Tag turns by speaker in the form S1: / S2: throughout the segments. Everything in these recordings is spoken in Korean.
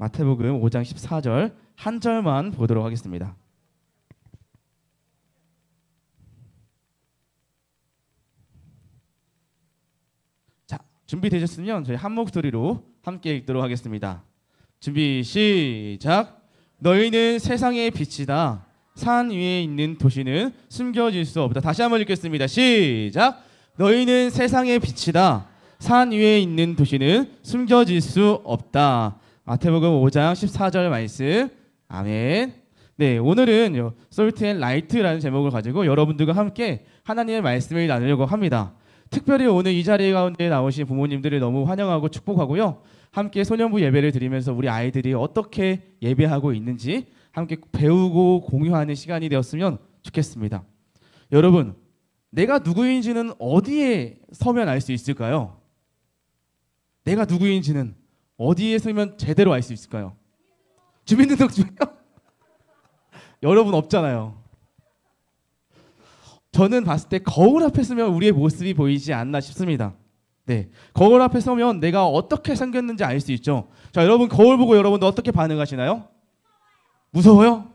S1: 마태복음 5장 14절 한 절만 보도록 하겠습니다. 자, 준비되셨으면 저희 한 목소리로 함께 읽도록 하겠습니다. 준비 시작. 너희는 세상의 빛이다. 산 위에 있는 도시는 숨겨질 수 없다. 다시 한번 읽겠습니다. 시작. 너희는 세상의 빛이다. 산 위에 있는 도시는 숨겨질 수 없다. 마태복음 5장 14절 말씀. 아멘. 네, 오늘은 솔트 앤 라이트라는 제목을 가지고 여러분들과 함께 하나님의 말씀을 나누려고 합니다. 특별히 오늘 이 자리 가운데 나오신 부모님들을 너무 환영하고 축복하고요. 함께 소년부 예배를 드리면서 우리 아이들이 어떻게 예배하고 있는지 함께 배우고 공유하는 시간이 되었으면 좋겠습니다. 여러분, 내가 누구인지는 어디에 서면 알 수 있을까요? 내가 누구인지는 어디에 서면 제대로 알 수 있을까요? 주민등록증이요? 여러분 없잖아요. 저는 봤을 때 거울 앞에 서면 우리의 모습이 보이지 않나 싶습니다. 네, 거울 앞에 서면 내가 어떻게 생겼는지 알 수 있죠. 자, 여러분 거울 보고 여러분도 어떻게 반응하시나요? 무서워요?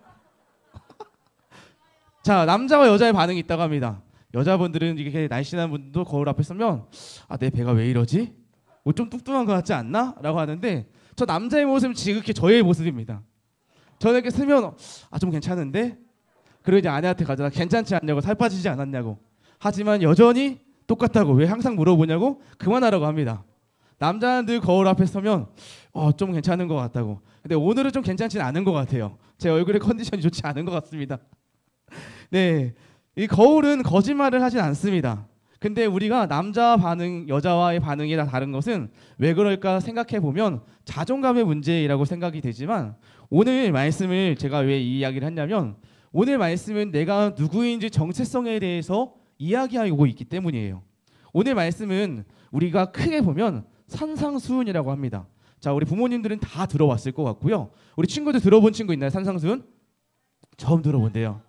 S1: 자, 남자와 여자의 반응이 있다고 합니다. 여자분들은 이렇게 날씬한 분도 거울 앞에 서면 내 배가 왜 이러지? 뭐 좀 뚱뚱한 것 같지 않나? 라고 하는데 저 남자의 모습은 지극히 저의 모습입니다. 저는 이렇게 쓰면 좀 괜찮은데? 그리고 이제 아내한테 가져다 괜찮지 않냐고, 살 빠지지 않았냐고. 하지만 여전히 똑같다고, 왜 항상 물어보냐고 그만하라고 합니다. 남자는 늘 거울 앞에 서면 좀 괜찮은 것 같다고. 근데 오늘은 좀 괜찮지는 않은 것 같아요. 제 얼굴의 컨디션이 좋지 않은 것 같습니다. 네, 이 거울은 거짓말을 하진 않습니다. 근데 우리가 남자 반응, 여자와의 반응이 다 다른 것은 왜 그럴까 생각해 보면 자존감의 문제라고 생각이 되지만, 오늘 말씀을 제가 왜 이 이야기를 했냐면 오늘 말씀은 내가 누구인지 정체성에 대해서 이야기하고 있기 때문이에요. 오늘 말씀은 우리가 크게 보면 산상수훈이라고 합니다. 자, 우리 부모님들은 다 들어봤을 것 같고요. 우리 친구들 들어본 친구 있나요? 산상수훈? 처음 들어본대요.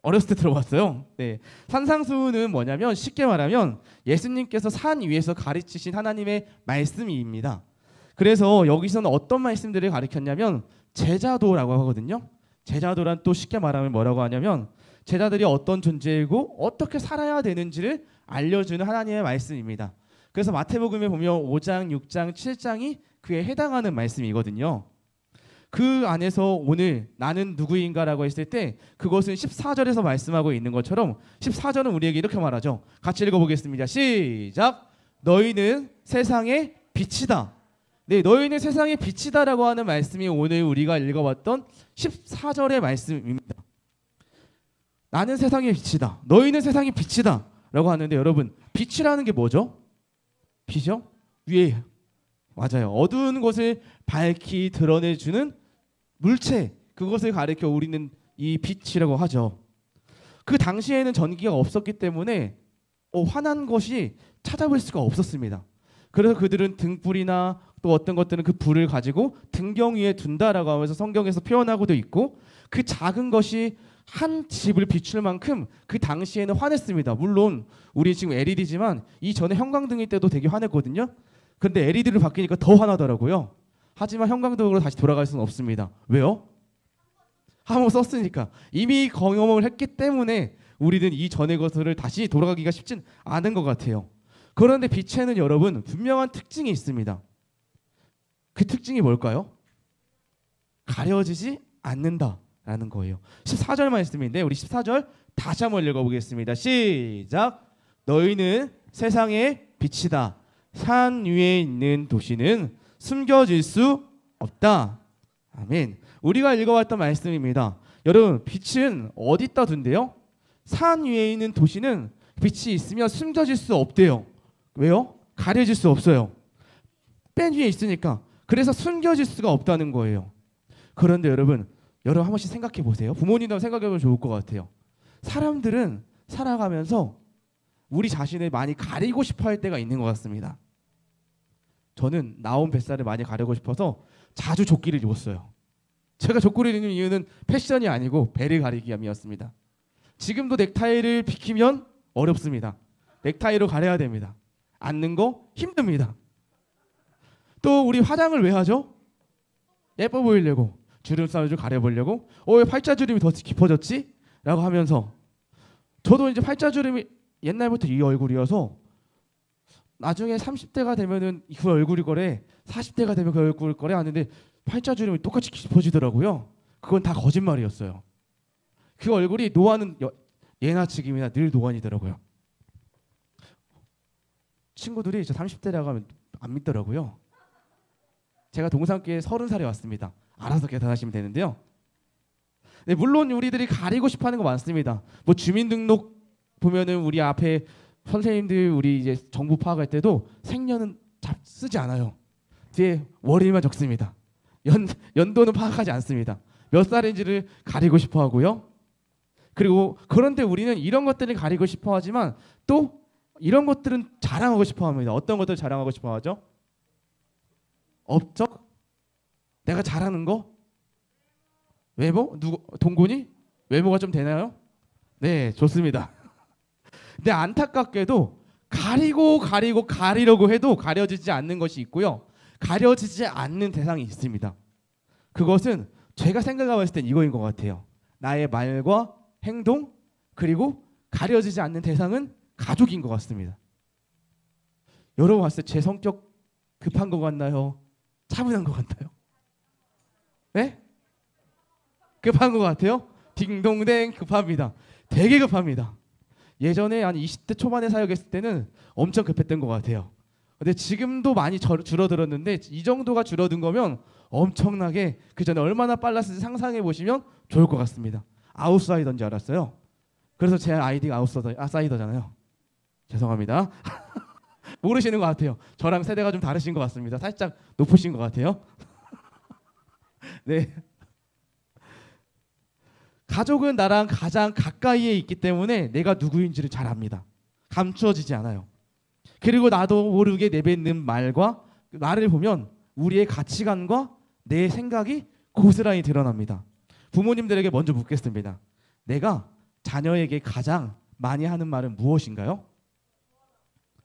S1: 어렸을 때 들어봤어요. 네, 산상수훈은 뭐냐면 쉽게 말하면 예수님께서 산 위에서 가르치신 하나님의 말씀입니다. 그래서 여기서는 어떤 말씀들을 가르쳤냐면 제자도라고 하거든요. 제자도란 또 쉽게 말하면 뭐라고 하냐면 제자들이 어떤 존재이고 어떻게 살아야 되는지를 알려주는 하나님의 말씀입니다. 그래서 마태복음에 보면 5장, 6장, 7장이 그에 해당하는 말씀이거든요. 그 안에서 오늘 나는 누구인가라고 했을 때 그것은 14절에서 말씀하고 있는 것처럼 14절은 우리에게 이렇게 말하죠. 같이 읽어보겠습니다. 시작. 너희는 세상의 빛이다. 네, 너희는 세상의 빛이다라고 하는 말씀이 오늘 우리가 읽어봤던 14절의 말씀입니다. 나는 세상의 빛이다. 너희는 세상의 빛이다 라고 하는데, 여러분 빛이라는 게 뭐죠? 빛이요? 위에, 맞아요. 어두운 곳을 밝히 드러내주는 물체, 그것을 가리켜 우리는 이 빛이라고 하죠. 그 당시에는 전기가 없었기 때문에 환한 것이 찾아볼 수가 없었습니다. 그래서 그들은 등불이나 또 어떤 것들은 그 불을 가지고 등경 위에 둔다라고 하면서 성경에서 표현하고도 있고, 그 작은 것이 한 집을 비출 만큼 그 당시에는 환했습니다. 물론 우리 지금 LED지만 이전에 형광등일 때도 되게 환했거든요. 근데 LED를 바뀌니까 더 환하더라고요. 하지만 형광등으로 다시 돌아갈 수는 없습니다. 왜요? 한번 썼으니까. 이미 경험을 했기 때문에 우리는 이 전의 것을 다시 돌아가기가 쉽진 않은 것 같아요. 그런데 빛에는 여러분 분명한 특징이 있습니다. 그 특징이 뭘까요? 가려지지 않는다라는 거예요. 14절 말씀인데 우리 14절 다시 한번 읽어보겠습니다. 시작. 너희는 세상의 빛이다. 산 위에 있는 도시는 숨겨질 수 없다. 아멘. 우리가 읽어왔던 말씀입니다. 여러분 빛은 어디다 둔대요? 산 위에 있는 도시는 빛이 있으면 숨겨질 수 없대요. 왜요? 가려질 수 없어요. 맨 위에 있으니까. 그래서 숨겨질 수가 없다는 거예요. 그런데 여러분 한 번씩 생각해 보세요. 부모님도 생각해 보면 좋을 것 같아요. 사람들은 살아가면서 우리 자신을 많이 가리고 싶어 할 때가 있는 것 같습니다. 저는 나온 뱃살을 많이 가리고 싶어서 자주 조끼를 입었어요. 제가 조끼를 입는 이유는 패션이 아니고 배를 가리기 위함이었습니다. 지금도 넥타이를 비키면 어렵습니다. 넥타이로 가려야 됩니다. 앉는 거 힘듭니다. 또 우리 화장을 왜 하죠? 예뻐 보이려고 주름살을 좀 가려보려고 왜 팔자주름이 더 깊어졌지? 라고 하면서 저도 이제 팔자주름이 옛날부터 이 얼굴이어서 나중에 30대가 되면은 그 얼굴이 거래 40대가 되면 그 얼굴 거래 하는데 팔자주름이 똑같이 깊어지더라고요. 그건 다 거짓말이었어요. 그 얼굴이 노안은 예나 지금이나 늘 노안이더라고요. 친구들이 저 30대라고 하면 안 믿더라고요. 제가 동산교에 30살에 왔습니다. 알아서 계산하시면 되는데요. 네, 물론 우리들이 가리고 싶어하는 거 많습니다. 뭐 주민등록 보면은 우리 앞에 선생님들 우리 이제 정부 파악할 때도 생년은 쓰지 않아요. 뒤에 월일만 적습니다. 연도는 파악하지 않습니다. 몇 살인지를 가리고 싶어하고요. 그리고 그런데 우리는 이런 것들을 가리고 싶어하지만 또 이런 것들은 자랑하고 싶어합니다. 어떤 것들 자랑하고 싶어하죠? 업적? 내가 잘하는 거? 외모? 동군이? 외모가 좀 되나요? 네, 좋습니다. 근데 안타깝게도 가리려고 해도 가려지지 않는 것이 있고요. 가려지지 않는 대상이 있습니다. 그것은 제가 생각해봤을 땐 이거인 것 같아요. 나의 말과 행동 그리고 가려지지 않는 대상은 가족인 것 같습니다. 여러분 봤을 때 제 성격 급한 것 같나요? 차분한 것 같나요? 네? 급한 것 같아요? 딩동댕 급합니다. 되게 급합니다. 예전에 한 20대 초반에 사역했을 때는 엄청 급했던 것 같아요. 근데 지금도 많이 줄어들었는데 이 정도가 줄어든 거면 엄청나게 그 전에 얼마나 빨랐을지 상상해 보시면 좋을 것 같습니다. 아웃사이더인 줄 알았어요. 그래서 제 아이디가 아웃사이더잖아요. 죄송합니다. 모르시는 것 같아요. 저랑 세대가 좀 다르신 것 같습니다. 살짝 높으신 것 같아요. 네. 가족은 나랑 가장 가까이에 있기 때문에 내가 누구인지를 잘 압니다. 감추어지지 않아요. 그리고 나도 모르게 내뱉는 말과 말을 보면 우리의 가치관과 내 생각이 고스란히 드러납니다. 부모님들에게 먼저 묻겠습니다. 내가 자녀에게 가장 많이 하는 말은 무엇인가요?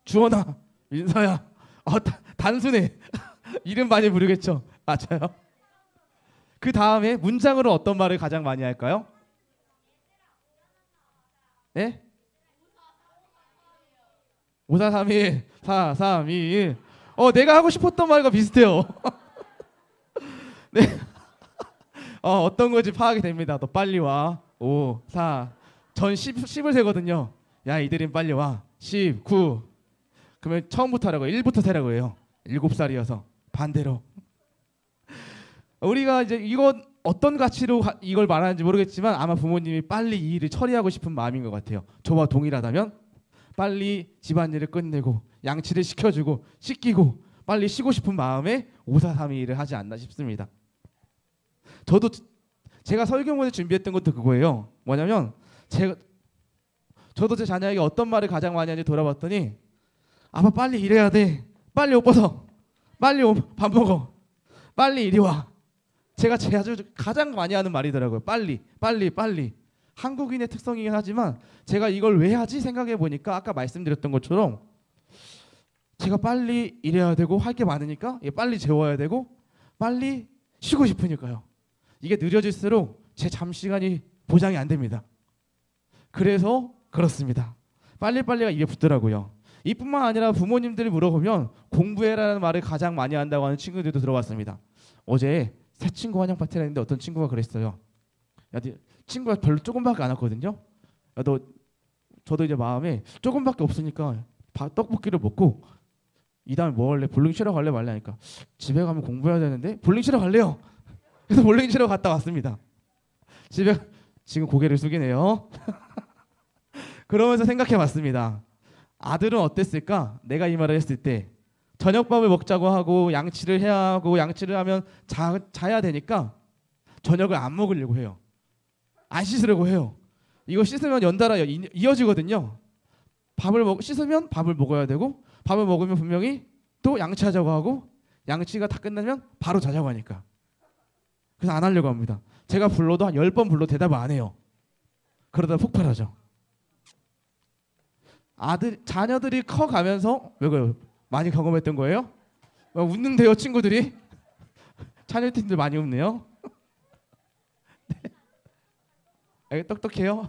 S1: 주원아, 민서야. 단순해. 이름 많이 부르겠죠. 맞아요. 그 다음에 문장으로 어떤 말을 가장 많이 할까요? 네? 5, 4, 3, 2, 4, 3, 2, 1. 내가 하고 싶었던 말과 비슷해요. 네. 어떤 건지 파악이 됩니다. 너 빨리 와. 5, 4. 전 10을 세거든요. 야, 이들은 빨리 와. 10, 9. 그러면 처음부터 하라고 1부터 세라고 해요. 7살이어서 반대로. 우리가 이제 이건 어떤 가치로 이걸 말하는지 모르겠지만 아마 부모님이 빨리 이 일을 처리하고 싶은 마음인 것 같아요. 저와 동일하다면 빨리 집안일을 끝내고 양치를 시켜주고 씻기고 빨리 쉬고 싶은 마음에 5, 4, 3, 2, 1을 하지 않나 싶습니다. 제가 설교문을 준비했던 것도 그거예요. 뭐냐면 저도 제 자녀에게 어떤 말을 가장 많이 하는지 돌아봤더니 아빠 빨리 일해야 돼. 빨리 옷 벗어. 빨리 밥 먹어. 빨리 이리 와. 제가 가장 많이 하는 말이더라고요. 빨리. 한국인의 특성이긴 하지만 제가 이걸 왜 하지 생각해 보니까 아까 말씀드렸던 것처럼 제가 빨리 일해야 되고 할 게 많으니까 빨리 재워야 되고 빨리 쉬고 싶으니까요. 이게 느려질수록 제 잠시간이 보장이 안 됩니다. 그래서 그렇습니다. 빨리빨리가 입에 붙더라고요. 이뿐만 아니라 부모님들이 물어보면 공부해라는 말을 가장 많이 한다고 하는 친구들도 들어봤습니다. 어제 새 친구 환영 파티를 했는데 어떤 친구가 그랬어요. 야, 친구가 별로 조금밖에 안 왔거든요. 야, 저도 이제 마음에 조금밖에 없으니까 떡볶이를 먹고 이 다음에 뭐 할래? 볼링 치러 갈래 말래 하니까 집에 가면 공부해야 되는데 볼링 치러 갈래요. 그래서 볼링 치러 갔다 왔습니다. 집에 지금 고개를 숙이네요. 그러면서 생각해봤습니다. 아들은 어땠을까? 내가 이 말을 했을 때 저녁밥을 먹자고 하고 양치를 해야 하고 양치를 하면 자야 되니까 저녁을 안 먹으려고 해요. 안 씻으려고 해요. 이거 씻으면 연달아 이어지거든요. 씻으면 밥을 먹어야 되고 밥을 먹으면 분명히 또 양치하자고 하고 양치가 다 끝나면 바로 자자고 하니까 그래서 안 하려고 합니다. 제가 불러도 한 10번 불러도 대답을 안 해요. 그러다 폭발하죠. 자녀들이 커가면서 왜 그래요? 많이 경험했던 거예요? 웃는데요 친구들이? 찬열팀들 많이 웃네요. 네. 똑똑해요?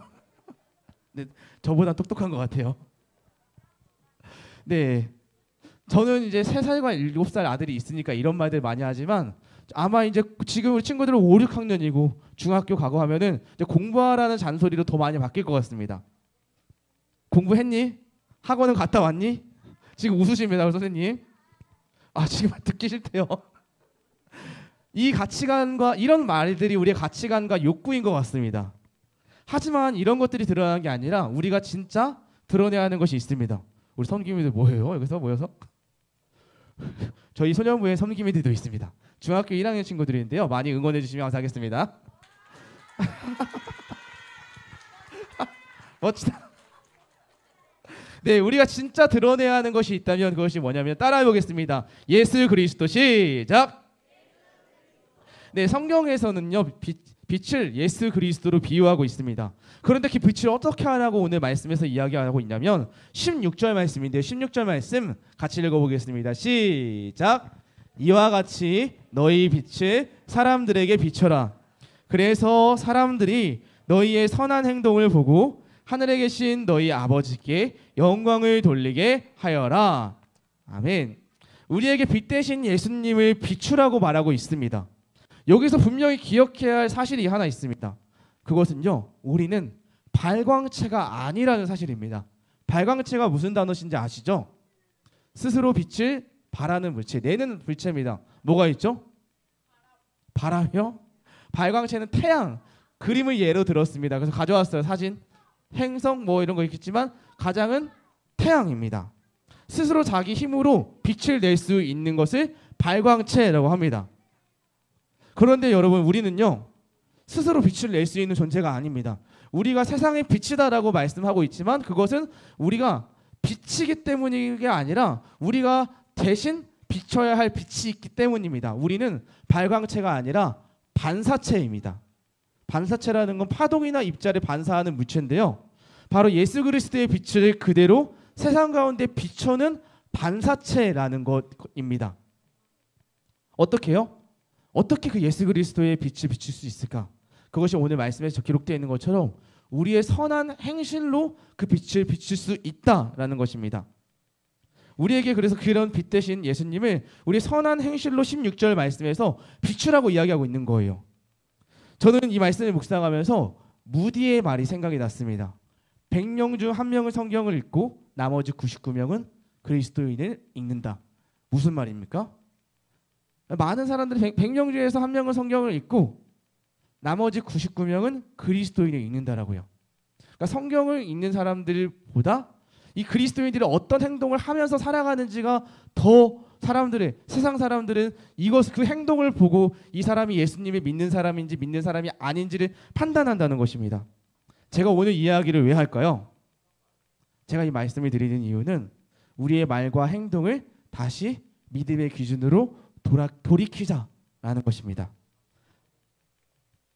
S1: 네, 저보다 똑똑한 것 같아요. 네, 저는 이제 3살과 7살 아들이 있으니까 이런 말들 많이 하지만 아마 이제 지금 우리 친구들은 5, 6학년이고 중학교 가고 하면은 이제 공부하라는 잔소리로 더 많이 바뀔 것 같습니다. 공부했니? 학원은 갔다 왔니? 지금 웃으십니다, 선생님. 지금 듣기 싫대요. 이 가치관과 이런 말들이 우리의 가치관과 욕구인 것 같습니다. 하지만 이런 것들이 드러나는 게 아니라 우리가 진짜 드러내야 하는 것이 있습니다. 우리 섬김이들 뭐예요? 여기서 모여서? 저희 소년부에 섬김이들도 있습니다. 중학교 1학년 친구들인데요. 많이 응원해 주시면 감사하겠습니다. 멋지다. 네, 우리가 진짜 드러내야 하는 것이 있다면 그것이 뭐냐면 따라해 보겠습니다. 예수 그리스도 시작. 네, 성경에서는요 빛을 예수 그리스도로 비유하고 있습니다. 그런데 그 빛을 어떻게 하라고 오늘 말씀에서 이야기하고 있냐면 16절 말씀인데요. 16절 말씀 같이 읽어보겠습니다. 시작. 이와 같이 너희 빛을 사람들에게 비춰라. 그래서 사람들이 너희의 선한 행동을 보고 하늘에 계신 너희 아버지께 영광을 돌리게 하여라. 아멘. 우리에게 빛 대신 예수님을 비추라고 말하고 있습니다. 여기서 분명히 기억해야 할 사실이 하나 있습니다. 그것은요, 우리는 발광체가 아니라는 사실입니다. 발광체가 무슨 단어인지 아시죠? 스스로 빛을 발하는 물체, 내는 물체입니다. 뭐가 있죠? 바람이요? 발광체는 태양, 그림을 예로 들었습니다. 그래서 가져왔어요. 사진, 행성 뭐 이런 거 있겠지만 가장은 태양입니다. 스스로 자기 힘으로 빛을 낼 수 있는 것을 발광체라고 합니다. 그런데 여러분, 우리는요 스스로 빛을 낼 수 있는 존재가 아닙니다. 우리가 세상의 빛이다라고 말씀하고 있지만 그것은 우리가 빛이기 때문인 게 아니라 우리가 대신 비춰야 할 빛이 있기 때문입니다. 우리는 발광체가 아니라 반사체입니다. 반사체라는 건 파동이나 입자를 반사하는 물체인데요. 바로 예수 그리스도의 빛을 그대로 세상 가운데 비춰는 반사체라는 것입니다. 어떻게요? 어떻게 그 예수 그리스도의 빛을 비출 수 있을까? 그것이 오늘 말씀에서 기록되어 있는 것처럼 우리의 선한 행실로 그 빛을 비출 수 있다라는 것입니다. 우리에게 그래서 그런 빛 대신 예수님을 우리 선한 행실로 16절 말씀에서 비추라고 이야기하고 있는 거예요. 저는 이 말씀을 묵상하면서 무디의 말이 생각이 났습니다. 100명 중 1명은 성경을 읽고 나머지 99명은 그리스도인을 읽는다. 무슨 말입니까? 많은 사람들이 100명 중에서 1명은 성경을 읽고 나머지 99명은 그리스도인을 읽는다라고요. 그러니까 성경을 읽는 사람들보다 이 그리스도인들이 어떤 행동을 하면서 살아가는지가 더 세상 사람들은 그 행동을 보고 이 사람이 예수님을 믿는 사람인지 믿는 사람이 아닌지를 판단한다는 것입니다. 제가 오늘 이야기를 왜 할까요? 제가 이 말씀을 드리는 이유는 우리의 말과 행동을 다시 믿음의 기준으로 돌이키자라는 것입니다.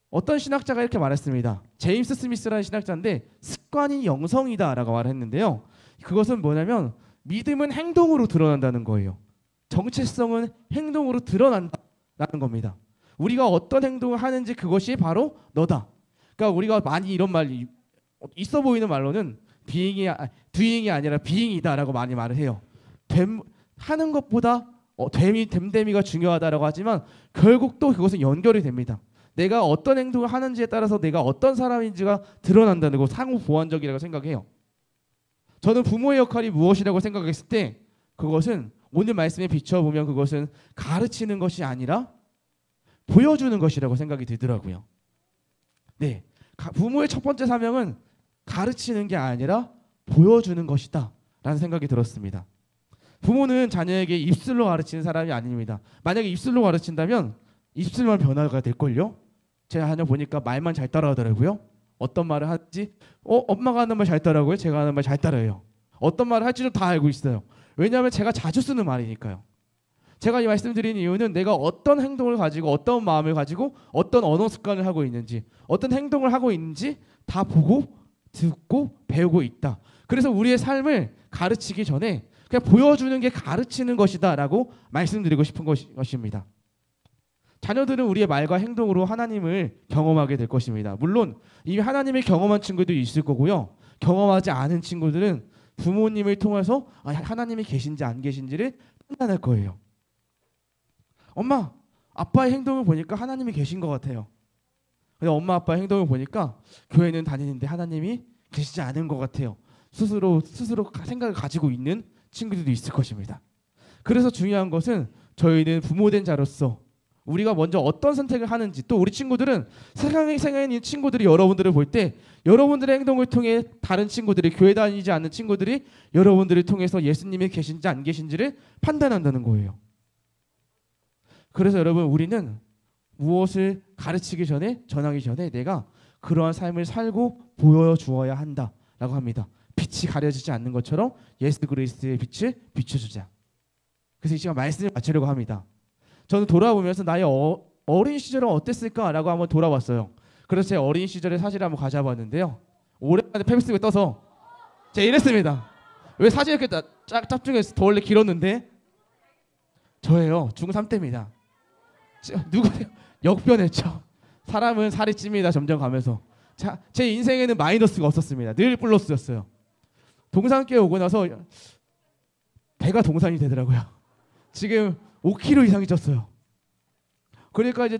S1: 어떤 신학자가 이렇게 말했습니다. 제임스 스미스라는 신학자인데 습관이 영성이다라고 말했는데요. 그것은 뭐냐면 믿음은 행동으로 드러난다는 거예요. 정체성은 행동으로 드러난다는 겁니다. 우리가 어떤 행동을 하는지 그것이 바로 너다. 그러니까 우리가 많이 이런 말 있어 보이는 말로는 doing이 아니라 being이다라고 많이 말을 해요. 하는 것보다 됨됨이가 중요하다라고 하지만 결국 또 그것은 연결이 됩니다. 내가 어떤 행동을 하는지에 따라서 내가 어떤 사람인지가 드러난다는 거 상호 보완적이라고 생각해요. 저는 부모의 역할이 무엇이라고 생각했을 때 그것은 오늘 말씀에 비춰보면 그것은 가르치는 것이 아니라 보여주는 것이라고 생각이 들더라고요. 네, 부모의 첫 번째 사명은 가르치는 게 아니라 보여주는 것이다 라는 생각이 들었습니다. 부모는 자녀에게 입술로 가르치는 사람이 아닙니다. 만약에 입술로 가르친다면 입술만 변화가 될걸요? 제 자녀 보니까 말만 잘 따라하더라고요. 어떤 말을 하지? 엄마가 하는 말 잘 따라하고요. 제가 하는 말 잘 따라해요. 어떤 말을 할지도 다 알고 있어요. 왜냐하면 제가 자주 쓰는 말이니까요. 제가 이 말씀드리는 이유는 내가 어떤 행동을 가지고 어떤 마음을 가지고 어떤 언어 습관을 하고 있는지 어떤 행동을 하고 있는지 다 보고 듣고 배우고 있다. 그래서 우리의 삶을 가르치기 전에 그냥 보여주는 게 가르치는 것이다 라고 말씀드리고 싶은 것입니다. 자녀들은 우리의 말과 행동으로 하나님을 경험하게 될 것입니다. 물론 이미 하나님을 경험한 친구들이 있을 거고요. 경험하지 않은 친구들은 부모님을 통해서 하나님이 계신지 안 계신지를 판단할 거예요. 엄마, 아빠의 행동을 보니까 하나님이 계신 것 같아요. 근데 엄마, 아빠의 행동을 보니까 교회는 다니는데 하나님이 계시지 않은 것 같아요. 스스로 생각을 가지고 있는 친구들도 있을 것입니다. 그래서 중요한 것은 저희는 부모된 자로서 우리가 먼저 어떤 선택을 하는지, 또 우리 친구들은 세상에 있는 친구들이 여러분들을 볼 때 여러분들의 행동을 통해 다른 친구들이, 교회 다니지 않는 친구들이 여러분들을 통해서 예수님이 계신지 안 계신지를 판단한다는 거예요. 그래서 여러분, 우리는 무엇을 가르치기 전에, 전하기 전에 내가 그러한 삶을 살고 보여주어야 한다라고 합니다. 빛이 가려지지 않는 것처럼 예수 그리스도의 빛을 비춰주자. 그래서 이 시간 말씀을 마치려고 합니다. 저는 돌아보면서 나의 어린 시절은 어땠을까라고 한번 돌아봤어요. 그래서 제 어린 시절의 사진을 한번 가져봤는데요. 오랜만에 페이스북에 떠서 제가 이랬습니다. 왜 사진이 이렇게 짭중해서 더 원래 길었는데 저예요. 중3 때입니다. 누구세요? 역변했죠. 사람은 살이 찝니다. 점점 가면서. 제 인생에는 마이너스가 없었습니다. 늘 플러스였어요. 동산교회 오고 나서 배가 동산이 되더라고요. 지금 5kg 이상이 쪘어요. 그러니까 이제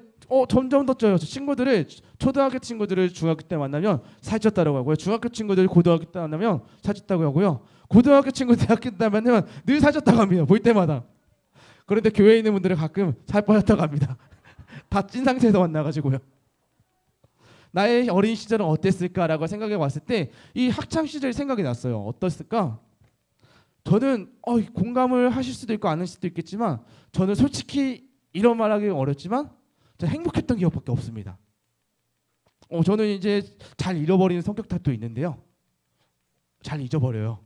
S1: 점점 더 쪄요. 친구들을, 초등학교 친구들을 중학교 때 만나면 살쪘다고 하고요. 중학교 친구들 고등학교 때 만나면 살쪘다고 하고요. 고등학교 친구 대학교 때 만나면 늘 살쪘다고 합니다. 볼 때마다. 그런데 교회에 있는 분들은 가끔 살 빠졌다고 합니다. 다 찐 상태에서 만나가지고요. 나의 어린 시절은 어땠을까라고 생각해 봤을 때 이 학창 시절이 생각이 났어요. 어땠을까? 저는 공감을 하실 수도 있고 안 하실 수도 있겠지만 저는 솔직히 이런 말하기가 어렵지만 저는 행복했던 기억밖에 없습니다. 저는 이제 잘 잃어버리는 성격 탓도 있는데요. 잘 잊어버려요.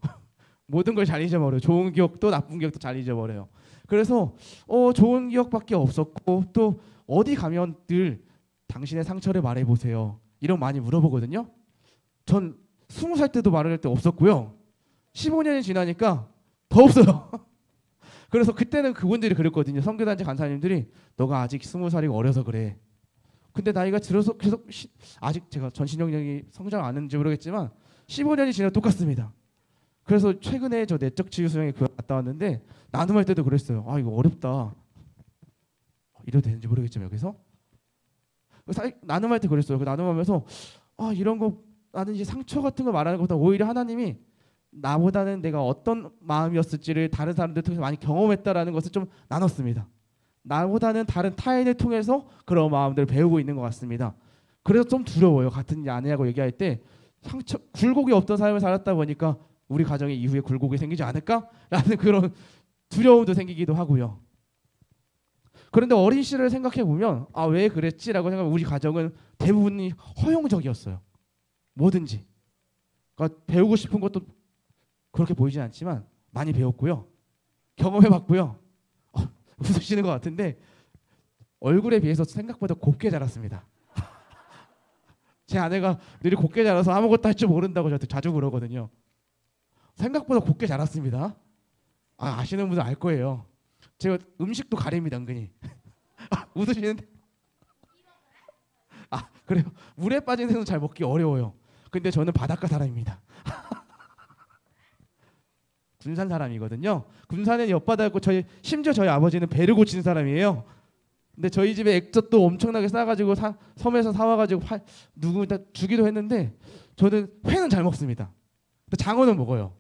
S1: 모든 걸 잘 잊어버려요. 좋은 기억도 나쁜 기억도 잘 잊어버려요. 그래서 좋은 기억밖에 없었고, 또 어디 가면 늘 당신의 상처를 말해보세요, 이런 많이 물어보거든요. 전 20살 때도 말할 때 없었고요. 15년이 지나니까 더 없어요. 그래서 그때는 그분들이 그랬거든요. 선교단체 간사님들이 너가 아직 20살이고 어려서 그래. 근데 나이가 들어서 계속 아직 제가 전신력이 성장 안 했는지 모르겠지만 15년이 지나도 똑같습니다. 그래서 최근에 저 내적 치유 수양에 갔다 왔는데 나눔할 때도 그랬어요. 이거 어렵다. 이래도 되는지 모르겠지만 여기서 나눔할 때 그랬어요. 나눔하면서 이런 거 나는 이제 상처 같은 거 말하는 것보다 오히려 하나님이 나보다는 내가 어떤 마음이었을지를 다른 사람들 통해서 많이 경험했다라는 것을 좀 나눴습니다. 나보다는 다른 타인을 통해서 그런 마음들을 배우고 있는 것 같습니다. 그래서 좀 두려워요. 같은 아내하고 얘기할 때 굴곡이 없던 삶을 살았다 보니까 우리 가정에 이후에 굴곡이 생기지 않을까라는 그런 두려움도 생기기도 하고요. 그런데 어린 시절을 생각해 보면 왜 그랬지라고 생각하면 우리 가정은 대부분이 허용적이었어요. 뭐든지. 그러니까 배우고 싶은 것도 그렇게 보이진 않지만 많이 배웠고요. 경험해봤고요. 웃으시는 것 같은데 얼굴에 비해서 생각보다 곱게 자랐습니다. 제 아내가 늘 곱게 자라서 아무것도 할 줄 모른다고 저한테 자주 그러거든요. 생각보다 곱게 자랐습니다. 아시는 분들 알 거예요. 제가 음식도 가립니다, 은근히. 웃으시는데. 그래요. 물에 빠진 생선 잘 먹기 어려워요. 근데 저는 바닷가 사람입니다. 군산 사람이거든요. 군산에 옆바다 있고 심지어 저희 아버지는 배를 고치는 사람이에요. 근데 저희 집에 액젓도 엄청나게 싸가지고 섬에서 사와가지고 누구한테 주기도 했는데 저는 회는 잘 먹습니다. 근데 장어는 먹어요.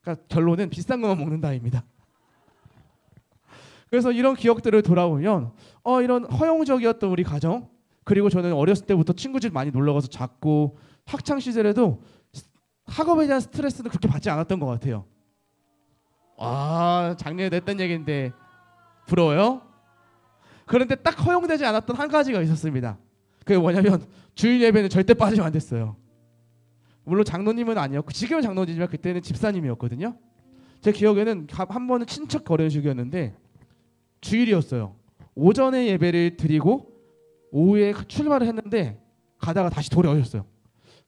S1: 그러니까 결론은 비싼 것만 먹는다입니다. 그래서 이런 기억들을 돌아보면 이런 허용적이었던 우리 가정, 그리고 저는 어렸을 때부터 친구 집 많이 놀러가서 잤고 학창 시절에도 학업에 대한 스트레스는 그렇게 받지 않았던 것 같아요. 작년에 냈던 얘기인데 부러워요? 그런데 딱 허용되지 않았던 한 가지가 있었습니다. 그게 뭐냐면 주일 예배는 절대 빠지면 안 됐어요. 물론 장로님은 아니었고 지금은 장로님이지만 그때는 집사님이었거든요. 제 기억에는 한 번은 친척 결혼식이었는데 주일이었어요. 오전에 예배를 드리고 오후에 출발을 했는데 가다가 다시 돌이 어졌어요.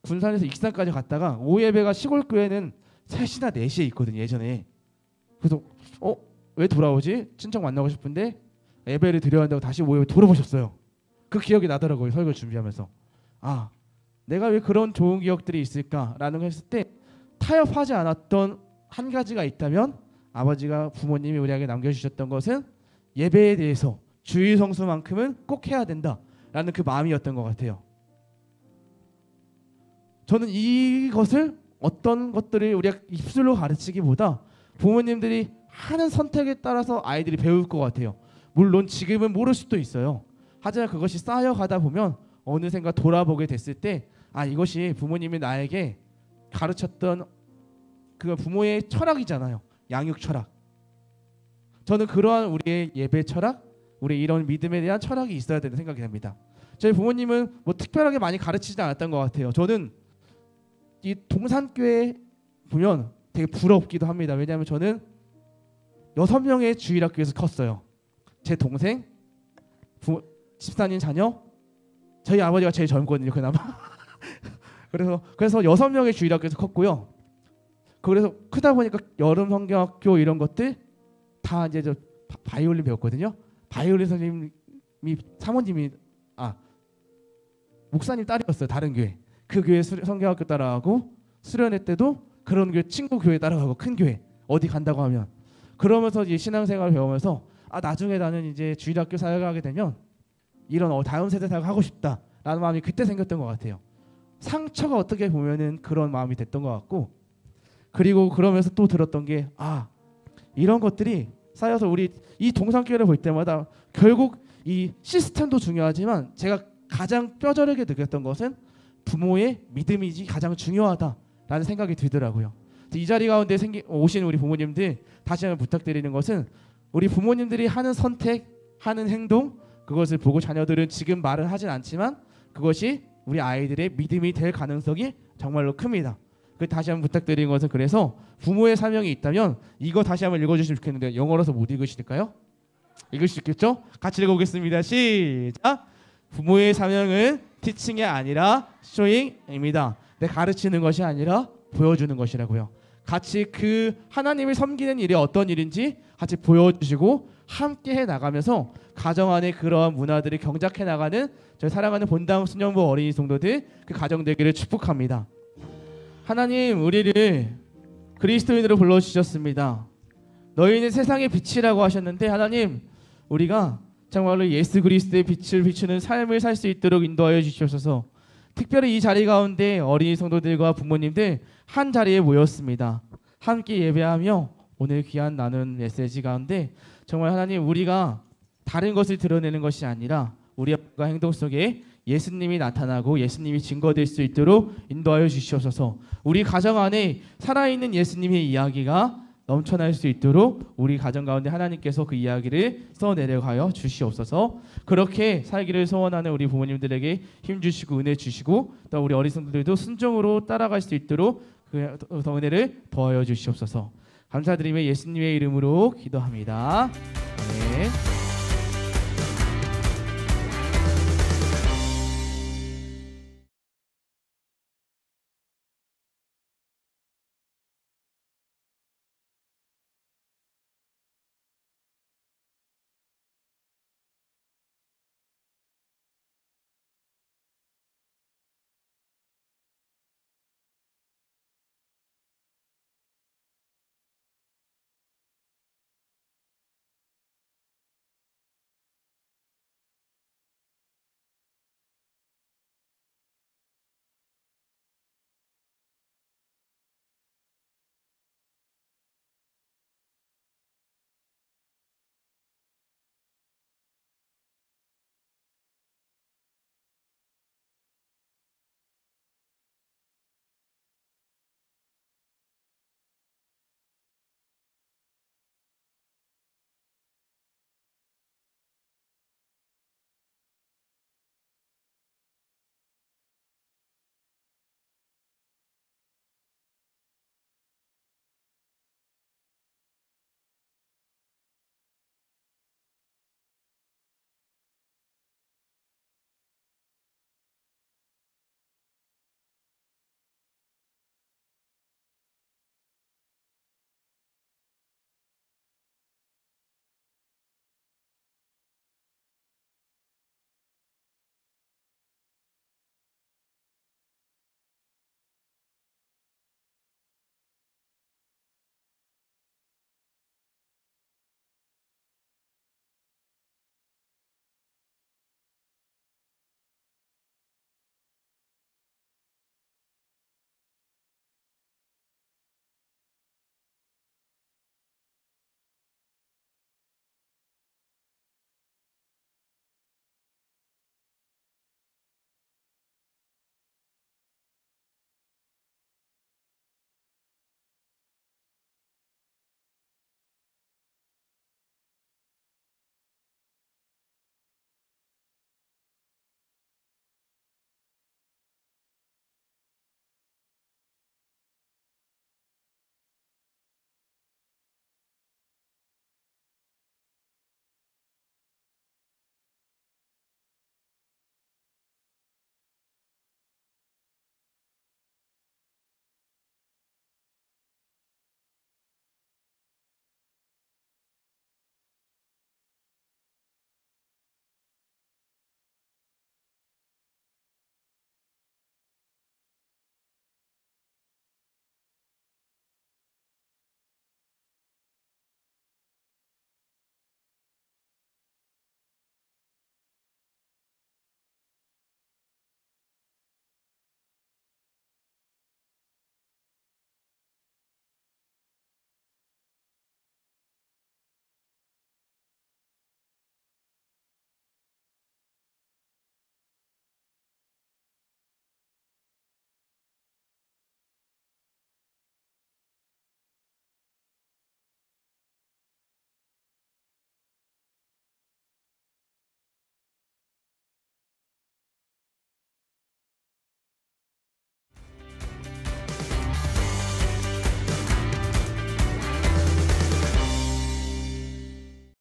S1: 군산에서 익산까지 갔다가 오후 예배가 시골 교회는 3시나 4시에 있거든요, 예전에. 그래서 왜 돌아오지? 친척 만나고 싶은데 예배를 드려야 한다고 다시 모여 돌아보셨어요. 그 기억이 나더라고요. 설교 준비하면서. 아, 내가 왜 그런 좋은 기억들이 있을까라는 걸 했을 때 타협하지 않았던 한 가지가 있다면 아버지가 부모님이 우리에게 남겨주셨던 것은 예배에 대해서 주일 성수만큼은 꼭 해야 된다라는 그 마음이었던 것 같아요. 저는 이것을 어떤 것들을 우리가 입술로 가르치기보다 부모님들이 하는 선택에 따라서 아이들이 배울 것 같아요. 물론 지금은 모를 수도 있어요. 하지만 그것이 쌓여가다 보면 어느샌가 돌아보게 됐을 때 이것이 부모님이 나에게 가르쳤던 그 부모의 철학이잖아요. 양육 철학. 저는 그러한 우리의 예배 철학, 우리 이런 믿음에 대한 철학이 있어야 된다는 생각이 듭니다. 저희 부모님은 뭐 특별하게 많이 가르치지 않았던 것 같아요. 저는 이 동산교회 보면 되게 부럽기도 합니다. 왜냐하면 저는 6명의 주일학교에서 컸어요. 제 동생, 집사님 자녀, 저희 아버지가 제일 젊거든요. 그나마. 그래서 6명의 주일학교에서 컸고요. 그래서 크다 보니까 여름 성경학교 이런 것들 다 이제 저 바이올린 배웠거든요. 바이올린 선생님이 사모님이 목사님 딸이었어요. 다른 교회. 그 교회 성경학교 따라가고 수련회 때도 그런 교회 친구 교회 따라가고 큰 교회 어디 간다고 하면 그러면서 이제 신앙생활을 배우면서 나중에 나는 이제 주일학교 사역을 하게 되면 이런 다음 세대 사역을 하고 싶다라는 마음이 그때 생겼던 것 같아요. 상처가 어떻게 보면은 그런 마음이 됐던 것 같고 그리고 그러면서 또 들었던 게 이런 것들이 쌓여서 우리 이 동산교회를 볼 때마다 결국 이 시스템도 중요하지만 제가 가장 뼈저리게 느꼈던 것은 부모의 믿음이 가장 중요하다라는 생각이 들더라고요. 이 자리 가운데 오신 우리 부모님들 다시 한번 부탁드리는 것은 우리 부모님들이 하는 선택, 하는 행동 그것을 보고 자녀들은 지금 말을 하진 않지만 그것이 우리 아이들의 믿음이 될 가능성이 정말로 큽니다. 다시 한번 부탁드리는 것은 그래서 부모의 사명이 있다면 이거 다시 한번 읽어주시면 좋겠는데 영어로서 못 읽으실까요? 읽을 수 있겠죠? 같이 읽어보겠습니다. 시작! 부모의 사명은 티칭이 아니라 쇼잉입니다. 가르치는 것이 아니라 보여주는 것이라고요. 같이 그 하나님을 섬기는 일이 어떤 일인지 같이 보여주시고 함께 해나가면서 가정 안에 그러한 문화들을 경작해 나가는 저희 사랑하는 본당 순년부 어린이 성도들 그 가정 되기를 축복합니다. 하나님 우리를 그리스도인으로 불러주셨습니다. 너희는 세상의 빛이라고 하셨는데 하나님 우리가 정말로 예수 그리스도의 빛을 비추는 삶을 살 수 있도록 인도하여 주시옵소서. 특별히 이 자리 가운데 어린이 성도들과 부모님들 한 자리에 모였습니다. 함께 예배하며 오늘 귀한 나눈 메시지 가운데 정말 하나님 우리가 다른 것을 드러내는 것이 아니라 우리의 행동 속에 예수님이 나타나고 예수님이 증거될 수 있도록 인도하여 주시옵소서. 우리 가정 안에 살아있는 예수님의 이야기가 넘쳐날 수 있도록 우리 가정 가운데 하나님께서 그 이야기를 써내려가여 주시옵소서. 그렇게 살기를 소원하는 우리 부모님들에게 힘 주시고 은혜 주시고 또 우리 어린 성도들도 순종으로 따라갈 수 있도록 그 은혜를 더하여 주시옵소서. 감사드리며 예수님의 이름으로 기도합니다.